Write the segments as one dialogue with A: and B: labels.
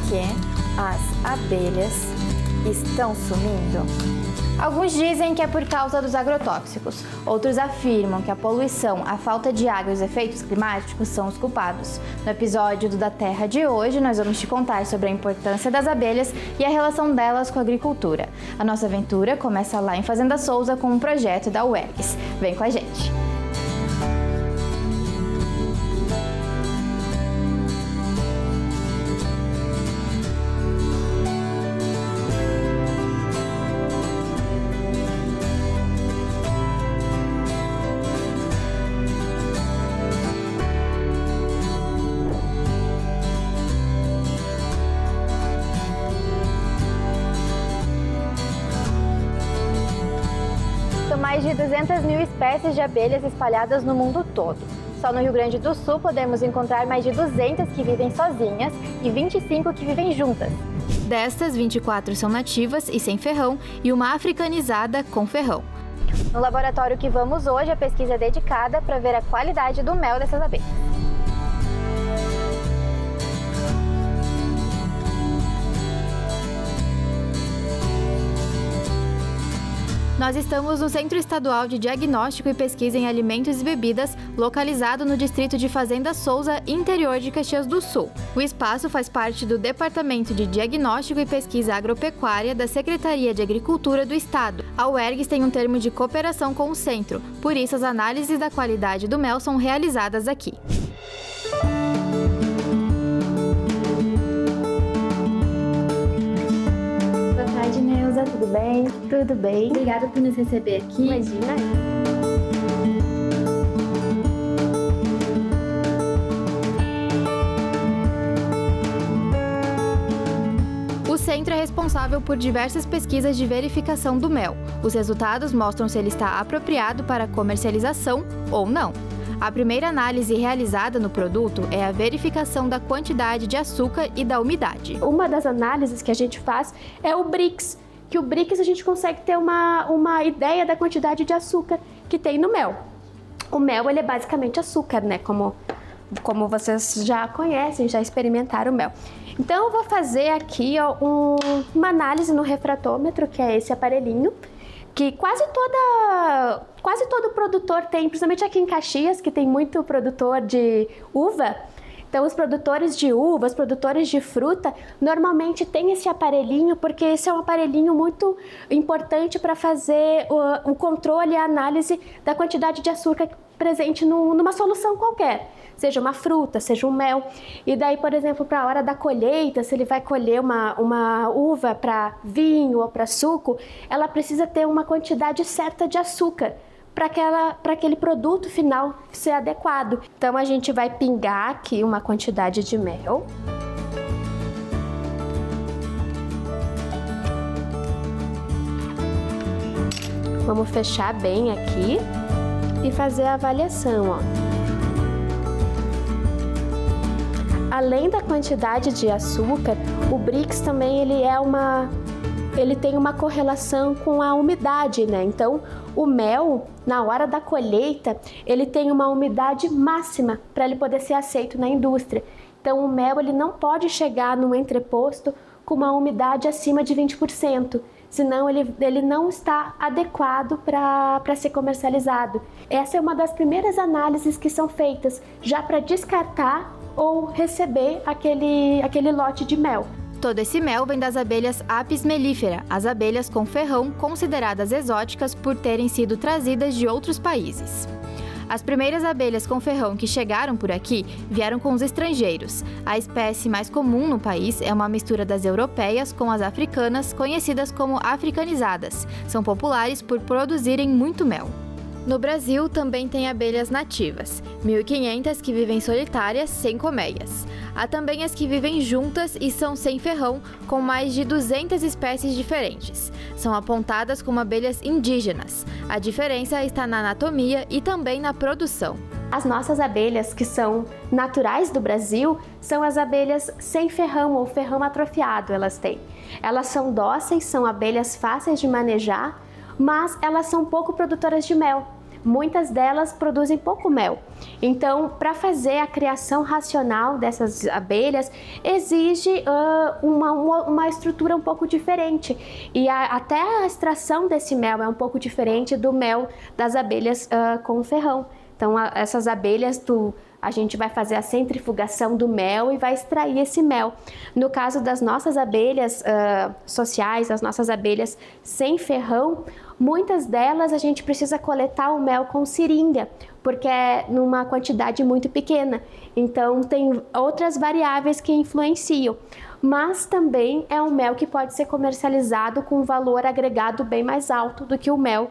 A: que as abelhas estão sumindo? Alguns dizem que é por causa dos agrotóxicos, outros afirmam que a poluição, a falta de água e os efeitos climáticos são os culpados. No episódio do Da Terra de hoje, nós vamos te contar sobre a importância das abelhas e a relação delas com a agricultura. A nossa aventura começa lá em Fazenda Souza com um projeto da UERGS. Vem com a gente! Mais de 200 mil espécies de abelhas espalhadas no mundo todo. Só no Rio Grande do Sul podemos encontrar mais de 200 que vivem sozinhas e 25 que vivem juntas. Destas, 24 são nativas e sem ferrão e uma africanizada com ferrão. No laboratório que vamos hoje, a pesquisa é dedicada para ver a qualidade do mel dessas abelhas. Nós estamos no Centro Estadual de Diagnóstico e Pesquisa em Alimentos e Bebidas, localizado no distrito de Fazenda Souza, interior de Caxias do Sul. O espaço faz parte do Departamento de Diagnóstico e Pesquisa Agropecuária da Secretaria de Agricultura do Estado. A UERGS tem um termo de cooperação com o centro, por isso as análises da qualidade do mel são realizadas aqui. Tudo bem? Tudo bem.
B: Obrigada por nos receber aqui.
A: Imagina. O centro é responsável por diversas pesquisas de verificação do mel. Os resultados mostram se ele está apropriado para comercialização ou não. A primeira análise realizada no produto é a verificação da quantidade de açúcar e da umidade.
B: Uma das análises que a gente faz é o Brix, que o Brix a gente consegue ter uma ideia da quantidade de açúcar que tem no mel. O mel, ele é basicamente açúcar, né? Como vocês já conhecem, já experimentaram o mel. Então, eu vou fazer aqui ó, uma análise no refratômetro, que é esse aparelhinho, que quase todo produtor tem, principalmente aqui em Caxias, que tem muito produtor de uva. Então, os produtores de uva, os produtores de fruta, normalmente tem esse aparelhinho, porque esse é um aparelhinho muito importante para fazer o controle e a análise da quantidade de açúcar presente numa solução qualquer, seja uma fruta, seja um mel. E daí, por exemplo, para a hora da colheita, se ele vai colher uma uva para vinho ou para suco, ela precisa ter uma quantidade certa de açúcar para aquele produto final ser adequado. Então a gente vai pingar aqui uma quantidade de mel. Vamos fechar bem aqui e fazer a avaliação, ó. Além da quantidade de açúcar, o Brix também ele tem uma correlação com a umidade, né? Então, o mel, na hora da colheita, ele tem uma umidade máxima para ele poder ser aceito na indústria. Então, o mel ele não pode chegar no entreposto com uma umidade acima de 20%, senão ele não está adequado para ser comercializado. Essa é uma das primeiras análises que são feitas, já para descartar ou receber aquele lote de mel.
A: Todo esse mel vem das abelhas Apis mellifera, as abelhas com ferrão consideradas exóticas por terem sido trazidas de outros países. As primeiras abelhas com ferrão que chegaram por aqui vieram com os estrangeiros. A espécie mais comum no país é uma mistura das europeias com as africanas, conhecidas como africanizadas. São populares por produzirem muito mel. No Brasil, também tem abelhas nativas, 1.500 que vivem solitárias, sem colmeias. Há também as que vivem juntas e são sem ferrão, com mais de 200 espécies diferentes. São apontadas como abelhas indígenas. A diferença está na anatomia e também na produção.
B: As nossas abelhas, que são naturais do Brasil, são as abelhas sem ferrão ou ferrão atrofiado, elas têm. Elas são dóceis, são abelhas fáceis de manejar, mas elas são pouco produtoras de mel. muitas delas produzem pouco mel. Então, para fazer a criação racional dessas abelhas, exige uma estrutura um pouco diferente. E até a extração desse mel é um pouco diferente do mel das abelhas com ferrão. Então, essas abelhas, a gente vai fazer a centrifugação do mel e vai extrair esse mel. No caso das nossas abelhas sociais, as nossas abelhas sem ferrão, muitas delas a gente precisa coletar o mel com seringa, porque é numa quantidade muito pequena. Então, tem outras variáveis que influenciam. Mas também é um mel que pode ser comercializado com um valor agregado bem mais alto do que o mel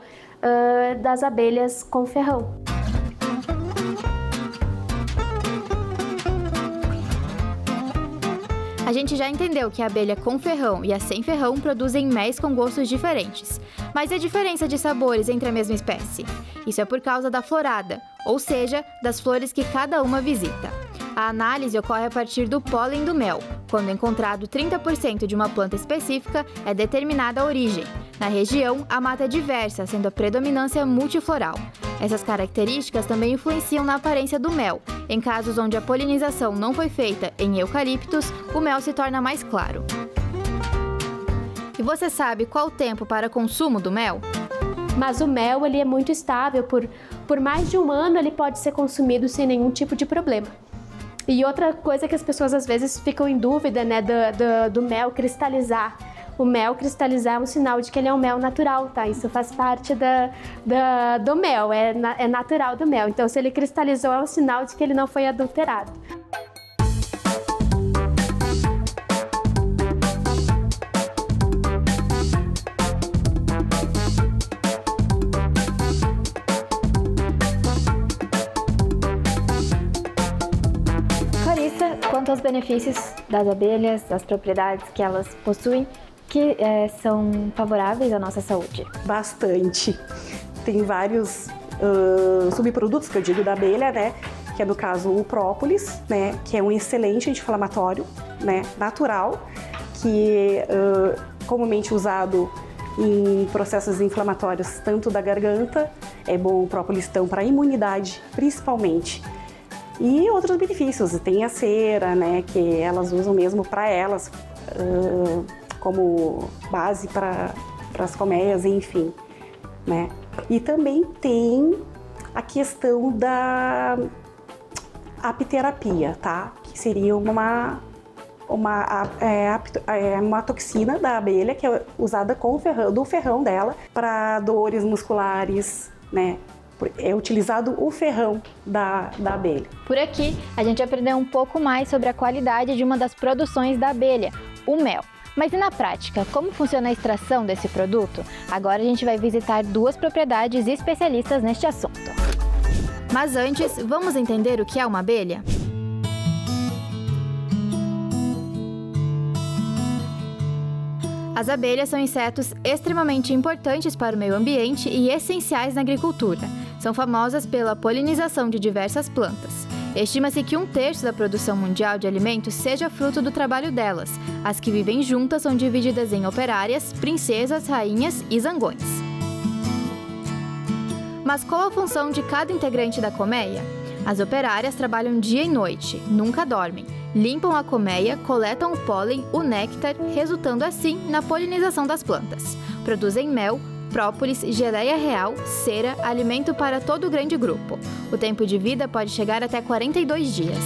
B: das abelhas com ferrão.
A: A gente já entendeu que a abelha com ferrão e a sem ferrão produzem méis com gostos diferentes. Mas e a diferença de sabores entre a mesma espécie? Isso é por causa da florada, ou seja, das flores que cada uma visita. A análise ocorre a partir do pólen do mel. Quando encontrado 30% de uma planta específica, é determinada a origem. Na região, a mata é diversa, sendo a predominância multifloral. Essas características também influenciam na aparência do mel. Em casos onde a polinização não foi feita em eucaliptos, o mel se torna mais claro. E você sabe qual o tempo para consumo do mel?
B: Mas o mel ele é muito estável, por mais de um ano ele pode ser consumido sem nenhum tipo de problema. E outra coisa que as pessoas às vezes ficam em dúvida, né, do mel cristalizar. O mel cristalizar é um sinal de que ele é um mel natural, tá? Isso faz parte do mel, é natural do mel. Então, se ele cristalizou, é um sinal de que ele não foi adulterado.
A: Clarissa, quanto aos benefícios das abelhas, das propriedades que elas possuem, que são favoráveis à nossa saúde?
C: Bastante. Tem vários subprodutos que eu digo da abelha, né? Que é no caso o própolis, né? Que é um excelente anti-inflamatório, né? Natural, que é comumente usado em processos inflamatórios tanto da garganta. É bom o própolis então para a imunidade, principalmente. E outros benefícios. Tem a cera, né? Que elas usam mesmo para elas. Como base para as colmeias, enfim, né? E também tem a questão da apiterapia, tá? Que seria uma toxina da abelha que é usada com o ferrão dela para dores musculares, né? É utilizado o ferrão da abelha.
A: Por aqui, a gente aprendeu um pouco mais sobre a qualidade de uma das produções da abelha, o mel. Mas e na prática, como funciona a extração desse produto? Agora a gente vai visitar duas propriedades especialistas neste assunto. Mas antes, vamos entender o que é uma abelha? As abelhas são insetos extremamente importantes para o meio ambiente e essenciais na agricultura. São famosas pela polinização de diversas plantas. Estima-se que 1/3 da produção mundial de alimentos seja fruto do trabalho delas. As que vivem juntas são divididas em operárias, princesas, rainhas e zangões. Mas qual a função de cada integrante da colmeia? As operárias trabalham dia e noite, nunca dormem. Limpam a colmeia, coletam o pólen, o néctar, resultando assim na polinização das plantas. Produzem mel, própolis, geleia real, cera, alimento para todo o grande grupo. O tempo de vida pode chegar até 42 dias.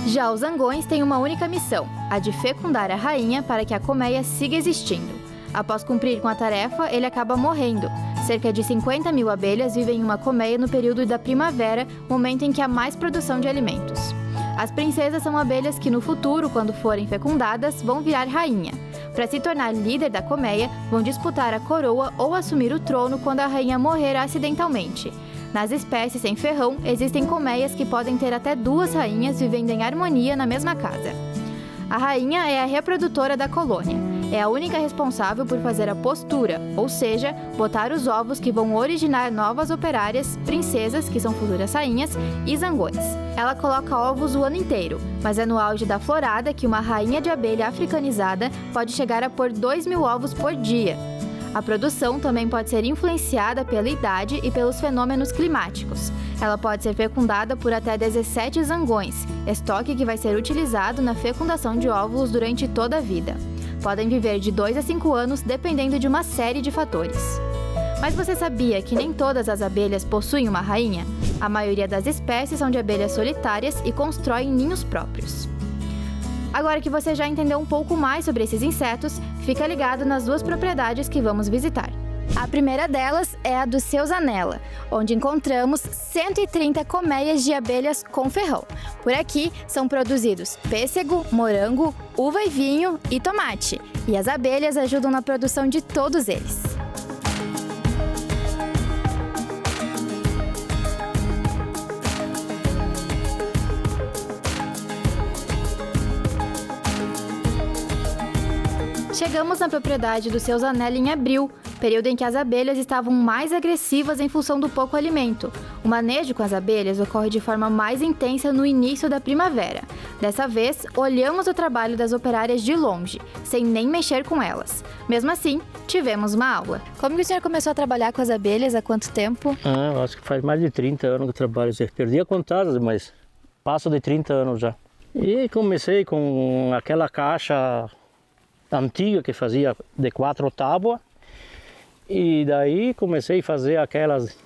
A: Já os zangões têm uma única missão, a de fecundar a rainha para que a colmeia siga existindo. Após cumprir com a tarefa, ele acaba morrendo. Cerca de 50 mil abelhas vivem em uma colmeia no período da primavera, momento em que há mais produção de alimentos. As princesas são abelhas que no futuro, quando forem fecundadas, vão virar rainha. Para se tornar líder da colmeia, vão disputar a coroa ou assumir o trono quando a rainha morrer acidentalmente. Nas espécies sem ferrão, existem colmeias que podem ter até 2 rainhas vivendo em harmonia na mesma casa. A rainha é a reprodutora da colônia. é a única responsável por fazer a postura, ou seja, botar os ovos que vão originar novas operárias, princesas, que são futuras rainhas, e zangões. Ela coloca ovos o ano inteiro, mas é no auge da florada que uma rainha de abelha africanizada pode chegar a pôr 2.000 ovos por dia. A produção também pode ser influenciada pela idade e pelos fenômenos climáticos. Ela pode ser fecundada por até 17 zangões, estoque que vai ser utilizado na fecundação de óvulos durante toda a vida. Podem viver de 2 a 5 anos, dependendo de uma série de fatores. Mas você sabia que nem todas as abelhas possuem uma rainha? A maioria das espécies são de abelhas solitárias e constroem ninhos próprios. Agora que você já entendeu um pouco mais sobre esses insetos, fica ligado nas 2 propriedades que vamos visitar. A primeira delas é a do Seus-Anella, onde encontramos 130 colmeias de abelhas com ferrão. Por aqui são produzidos pêssego, morango, uva e vinho e tomate, e as abelhas ajudam na produção de todos eles. Chegamos na propriedade do Seus-Anella em abril, período em que as abelhas estavam mais agressivas em função do pouco alimento. O manejo com as abelhas ocorre de forma mais intensa no início da primavera. Dessa vez, olhamos o trabalho das operárias de longe, sem nem mexer com elas. Mesmo assim, tivemos uma aula. Como que o senhor começou a trabalhar com as abelhas? Há quanto tempo?
D: Eu acho que faz mais de 30 anos que eu trabalho. Eu perdi a contada, mas passo de 30 anos já. E comecei com aquela caixa antiga que fazia de 4 tábuas, e daí comecei a fazer aquelas,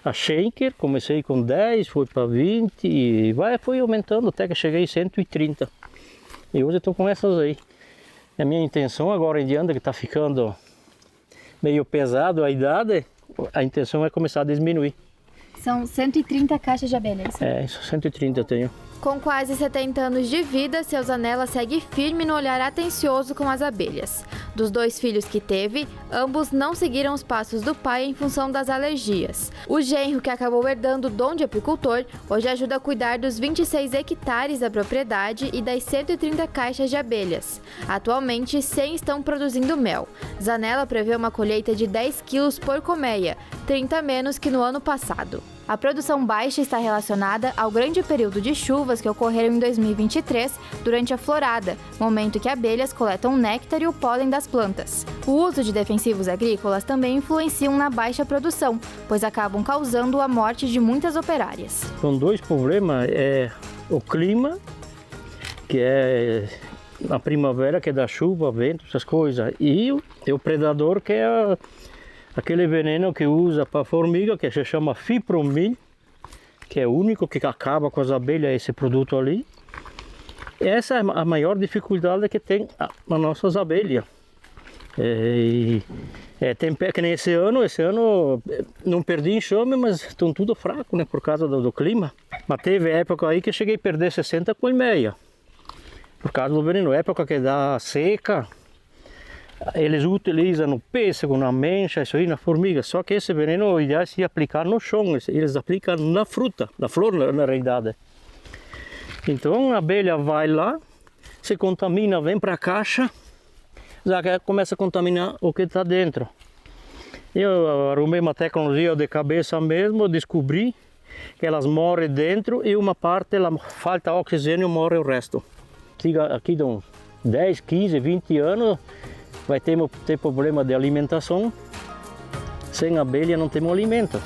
D: a shaker, comecei com 10, fui para 20 e fui aumentando até que cheguei a 130. E hoje estou com essas aí. A minha intenção agora em diante, que está ficando meio pesado a idade, a intenção é começar a diminuir.
A: São 130 caixas de abelhas.
D: Isso, 130 eu tenho.
A: Com quase 70 anos de vida, Seus-Anella segue firme no olhar atencioso com as abelhas. Dos 2 filhos que teve, ambos não seguiram os passos do pai em função das alergias. O genro, que acabou herdando o dom de apicultor, hoje ajuda a cuidar dos 26 hectares da propriedade e das 130 caixas de abelhas. Atualmente, 100 estão produzindo mel. Zanella prevê uma colheita de 10 quilos por colmeia, 30 menos que no ano passado. A produção baixa está relacionada ao grande período de chuvas que ocorreram em 2023 durante a florada, momento que abelhas coletam o néctar e o pólen das plantas. O uso de defensivos agrícolas também influenciam na baixa produção, pois acabam causando a morte de muitas operárias.
D: São 2 problemas, o clima, que é a primavera, que dá chuva, vento, essas coisas, e o predador, que é aquele veneno que usa para formiga, que se chama Fipronil, que é o único que acaba com as abelhas, esse produto ali. Essa é a maior dificuldade que tem as nossas abelhas. Tem que nem esse ano não perdi enxame, mas estão tudo fraco, né, por causa do clima. Mas teve época aí que cheguei a perder 60 colmeias, por causa do veneno. Época que dá seca, eles utilizam no pêssego, na mencha, isso aí, na formiga. Só que esse veneno, o ideal é se aplicar no chão, eles aplicam na fruta, na flor, na realidade. Então a abelha vai lá, se contamina, vem para a caixa, já começa a contaminar o que está dentro. Eu arrumei uma tecnologia de cabeça mesmo, descobri que elas morrem dentro e uma parte ela falta oxigênio e morre o resto. Aqui de uns 10, 15, 20 anos, vai ter problema de alimentação. Sem abelha não temos alimento.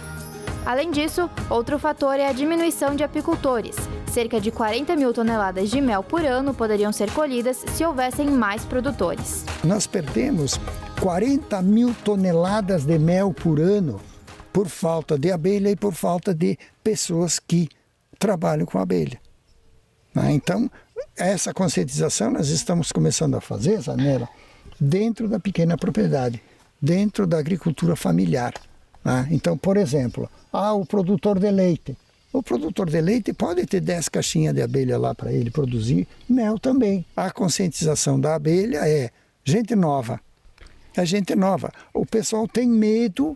A: Além disso, outro fator é a diminuição de apicultores. Cerca de 40 mil toneladas de mel por ano poderiam ser colhidas se houvessem mais produtores.
E: Nós perdemos 40 mil toneladas de mel por ano por falta de abelha e por falta de pessoas que trabalham com abelha. Então, essa conscientização nós estamos começando a fazer, Zanella, dentro da pequena propriedade, dentro da agricultura familiar. Então, por exemplo, o produtor de leite. O produtor de leite pode ter 10 caixinhas de abelha lá para ele produzir mel também. A conscientização da abelha é gente nova. É gente nova. O pessoal tem medo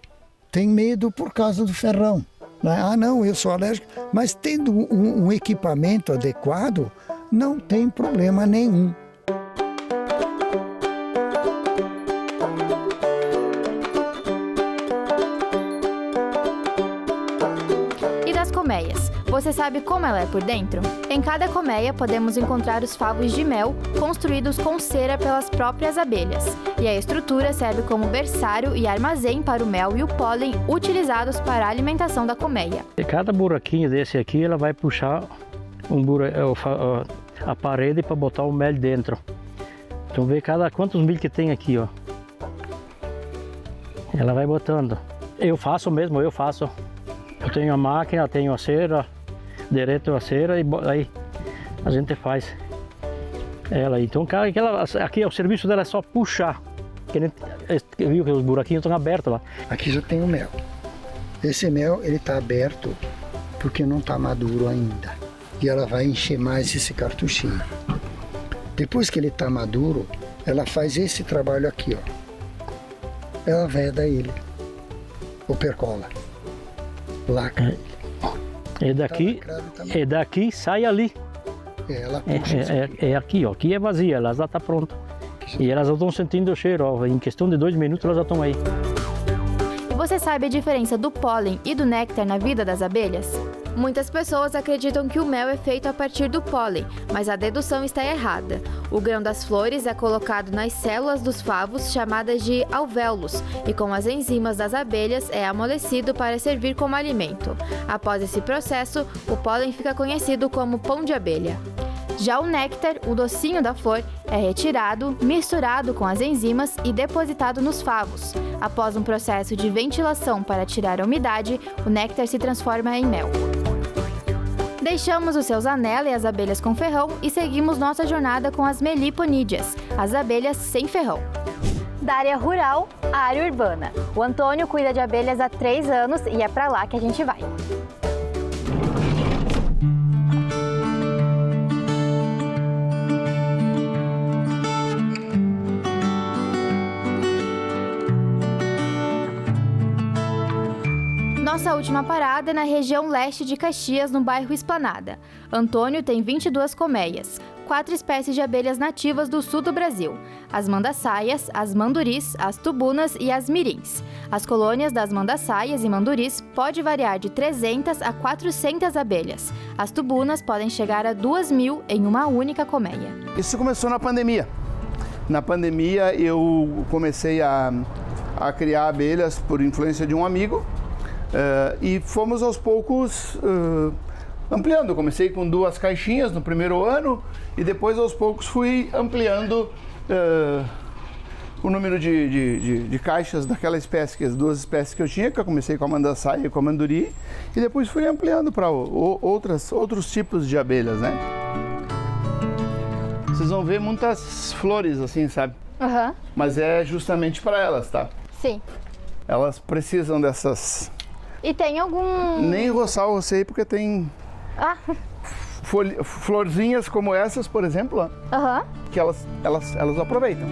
E: por causa do ferrão. Não, eu sou alérgico. Mas tendo um equipamento adequado, não tem problema nenhum.
A: colmeias. Você sabe como ela é por dentro? Em cada colmeia podemos encontrar os favos de mel construídos com cera pelas próprias abelhas. E a estrutura serve como berçário e armazém para o mel e o pólen utilizados para a alimentação da colmeia.
D: E cada buraquinho desse aqui, ela vai puxar a parede para botar o mel dentro. Então vê quantos milho que tem aqui, ó. Ela vai botando. Eu faço mesmo, eu tenho a máquina, tenho a cera, direto a cera e aí a gente faz ela. Então aqui o serviço dela é só puxar. Viu que os buraquinhos estão abertos lá.
E: Aqui já tem o mel. Esse mel ele está aberto porque não está maduro ainda. E ela vai encher mais esse cartuchinho. Depois que ele está maduro, ela faz esse trabalho aqui, ó. Ela veda ele, ou percola, lacra ele. E daqui sai ali. Ela puxa
D: é aqui, ó. Aqui é vazia, ela já está pronta. E elas já estão sentindo o cheiro, ó. Em questão de 2 minutos elas já estão aí.
A: E você sabe a diferença do pólen e do néctar na vida das abelhas? Muitas pessoas acreditam que o mel é feito a partir do pólen, mas a dedução está errada. O grão das flores é colocado nas células dos favos, chamadas de alvéolos, e com as enzimas das abelhas é amolecido para servir como alimento. Após esse processo, o pólen fica conhecido como pão de abelha. Já o néctar, o docinho da flor, é retirado, misturado com as enzimas e depositado nos favos. Após um processo de ventilação para tirar a umidade, o néctar se transforma em mel. Deixamos os seus anel e as abelhas com ferrão e seguimos nossa jornada com as meliponídeas, as abelhas sem ferrão. Da área rural à área urbana. O Antônio cuida de abelhas há 3 anos e é para lá que a gente vai. Nossa última parada é na região leste de Caxias, no bairro Esplanada. Antônio tem 22 colmeias, 4 espécies de abelhas nativas do sul do Brasil: as mandaçaias, as manduris, as tubunas e as mirins. As colônias das mandaçaias e manduris podem variar de 300 a 400 abelhas. As tubunas podem chegar a 2.000 em uma única colmeia.
F: Isso começou na pandemia. Na pandemia eu comecei a criar abelhas por influência de um amigo. E fomos aos poucos ampliando. Eu comecei com 2 caixinhas no primeiro ano e depois aos poucos fui ampliando o número de caixas daquela espécie, que as 2 espécies que eu tinha, que eu comecei com a mandaçaia e com a manduri, e depois fui ampliando para outros tipos de abelhas, né? Vocês vão ver muitas flores assim, sabe?
A: Uhum.
F: Mas é justamente para elas, tá?
A: Sim.
F: Elas precisam dessas...
A: E tem algum...
F: Nem roçar eu rocei porque tem florzinhas como essas, por exemplo, que elas aproveitam.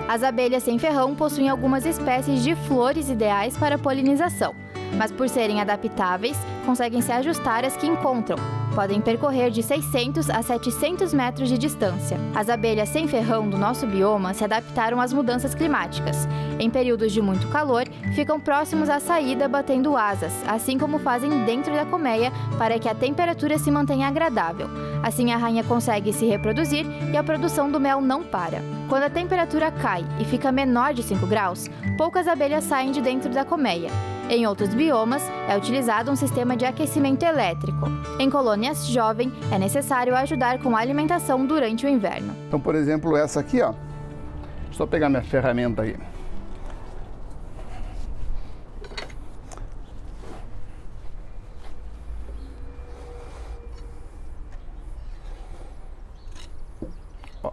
A: As abelhas sem ferrão possuem algumas espécies de flores ideais para polinização, mas por serem adaptáveis, conseguem se ajustar às que encontram. Podem percorrer de 600 a 700 metros de distância. As abelhas sem ferrão do nosso bioma se adaptaram às mudanças climáticas. Em períodos de muito calor, ficam próximos à saída batendo asas, assim como fazem dentro da colmeia para que a temperatura se mantenha agradável. Assim a rainha consegue se reproduzir e a produção do mel não para. Quando a temperatura cai e fica menor de 5 graus, poucas abelhas saem de dentro da colmeia. Em outros biomas, é utilizado um sistema de aquecimento elétrico. Em colônias jovens, é necessário ajudar com a alimentação durante o inverno.
F: Então, por exemplo, essa aqui, ó. Deixa eu pegar minha ferramenta aí. Ó.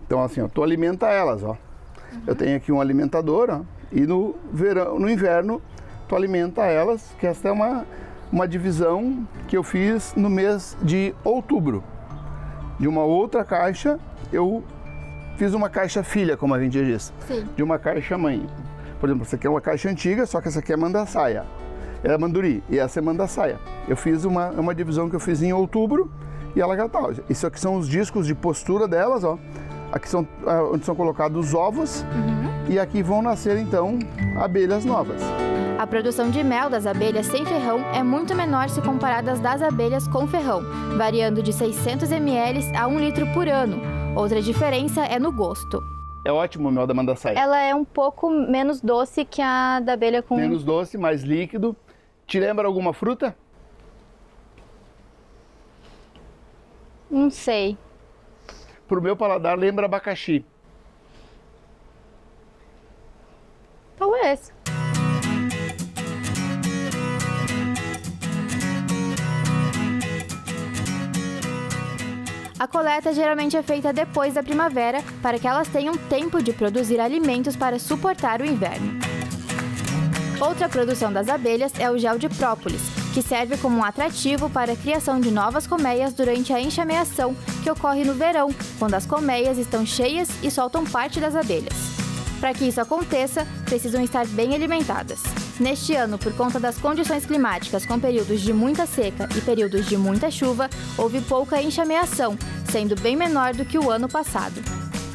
F: Então, assim, ó, tu alimenta elas, ó. Eu tenho aqui um alimentador, ó. E no inverno, tu alimenta elas, que essa é uma divisão que eu fiz no mês de outubro. De uma outra caixa, eu fiz uma caixa filha, como a gente diz.
A: Sim.
F: De uma caixa mãe. Por exemplo, essa aqui é uma caixa antiga, só que essa aqui é mandaçaia. Ela é manduri, e essa é mandaçaia. Eu fiz uma divisão que eu fiz em outubro, e ela já tá. Isso aqui são os discos de postura delas, ó. Aqui são onde são colocados os ovos. e aqui vão nascer então abelhas novas.
A: A produção de mel das abelhas sem ferrão é muito menor se comparada às das abelhas com ferrão, variando de 600 ml a 1 litro por ano. Outra diferença é no gosto.
F: É ótimo o mel da mandaçaia.
A: Ela é um pouco menos doce que a da abelha com...
F: Menos doce, mais líquido. Te lembra alguma fruta?
A: Não sei.
F: Pro meu paladar lembra abacaxi.
A: Talvez. A coleta geralmente é feita depois da primavera para que elas tenham tempo de produzir alimentos para suportar o inverno. Outra produção das abelhas é o gel de própolis, que serve como um atrativo para a criação de novas colmeias durante a enxameação, que ocorre no verão, quando as colmeias estão cheias e soltam parte das abelhas. Para que isso aconteça, precisam estar bem alimentadas. Neste ano, por conta das condições climáticas com períodos de muita seca e períodos de muita chuva, houve pouca enxameação, sendo bem menor do que o ano passado.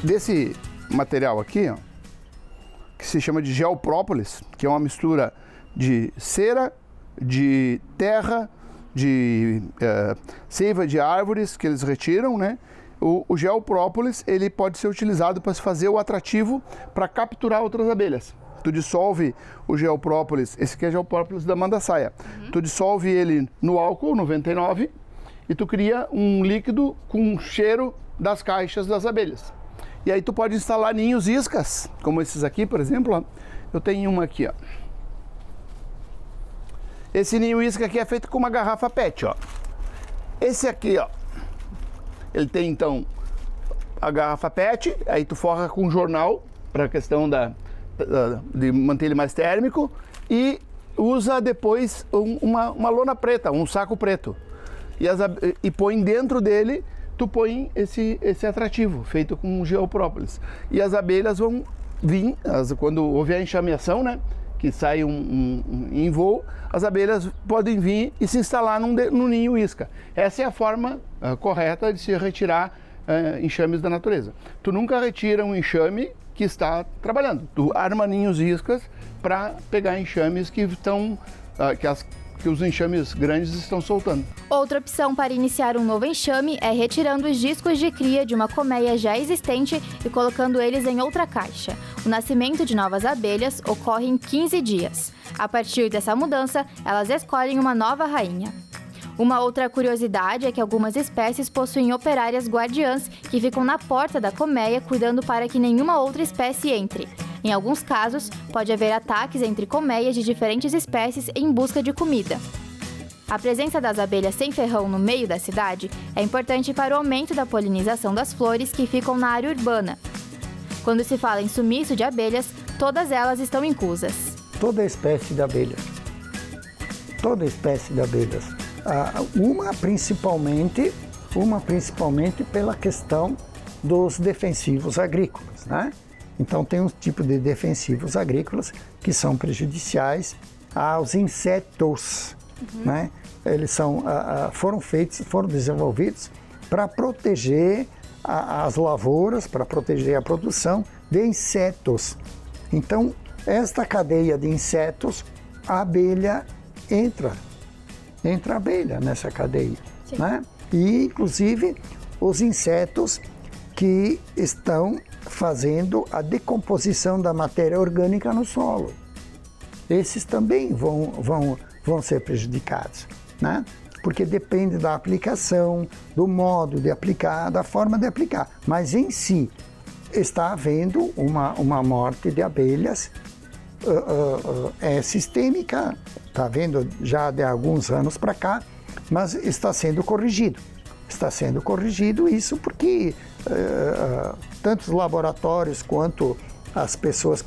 F: Desse material aqui, ó, que se chama de gel própolis, que é uma mistura de cera, de terra, de seiva de árvores que eles retiram, né? O gel própolis, ele pode ser utilizado para se fazer o atrativo para capturar outras abelhas. Tu dissolve o gel própolis, esse aqui é gel própolis da mandaçaia. Tu dissolve ele no álcool 99 e tu cria um líquido com cheiro das caixas das abelhas. E aí tu pode instalar ninhos iscas, como esses aqui, por exemplo. Ó. Eu tenho uma aqui, ó. Esse ninho isca aqui é feito com uma garrafa PET, ó. Esse aqui, ó, ele tem então a garrafa PET, aí tu forra com um para a questão de manter ele mais térmico e usa depois uma lona preta, um saco preto. E põe dentro dele, tu põe esse atrativo feito com gel própolis. E as abelhas vão vir, quando houver a enxameação, né, que sai em voo, as abelhas podem vir e se instalar no ninho isca. Essa é a forma correta de se retirar enxames da natureza. Tu nunca retira um enxame que está trabalhando. Tu arma ninhos iscas para pegar enxames que estão que os enxames grandes estão soltando.
A: Outra opção para iniciar um novo enxame é retirando os discos de cria de uma colmeia já existente e colocando eles em outra caixa. O nascimento de novas abelhas ocorre em 15 dias. A partir dessa mudança, elas escolhem uma nova rainha. Uma outra curiosidade é que algumas espécies possuem operárias guardiãs que ficam na porta da colmeia cuidando para que nenhuma outra espécie entre. Em alguns casos, pode haver ataques entre colmeias de diferentes espécies em busca de comida. A presença das abelhas sem ferrão no meio da cidade é importante para o aumento da polinização das flores que ficam na área urbana. Quando se fala em sumiço de abelhas, todas elas estão inclusas.
E: Toda espécie de abelha. Toda espécie de abelhas. Uma principalmente pela questão dos defensivos agrícolas, né? Então tem um tipo de defensivos agrícolas que são prejudiciais aos insetos, né? Eles foram desenvolvidos para proteger as lavouras, para proteger a produção de insetos. Então, esta cadeia de insetos, a abelha entra a abelha nessa cadeia, né? E, inclusive, os insetos que estão fazendo a decomposição da matéria orgânica no solo. Esses também vão ser prejudicados, né? Porque depende da aplicação, do modo de aplicar, da forma de aplicar. Mas, em si, está havendo uma morte de abelhas sistêmica, está havendo já de alguns anos para cá, mas está sendo corrigido. Está sendo corrigido isso porque tanto os laboratórios quanto as pessoas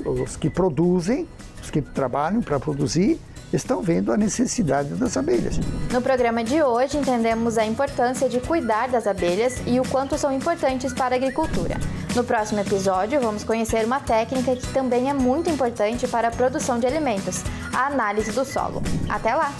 E: os que produzem, os que trabalham para produzir, estão vendo a necessidade das abelhas.
A: No programa de hoje, entendemos a importância de cuidar das abelhas e o quanto são importantes para a agricultura. No próximo episódio, vamos conhecer uma técnica que também é muito importante para a produção de alimentos, a análise do solo. Até lá!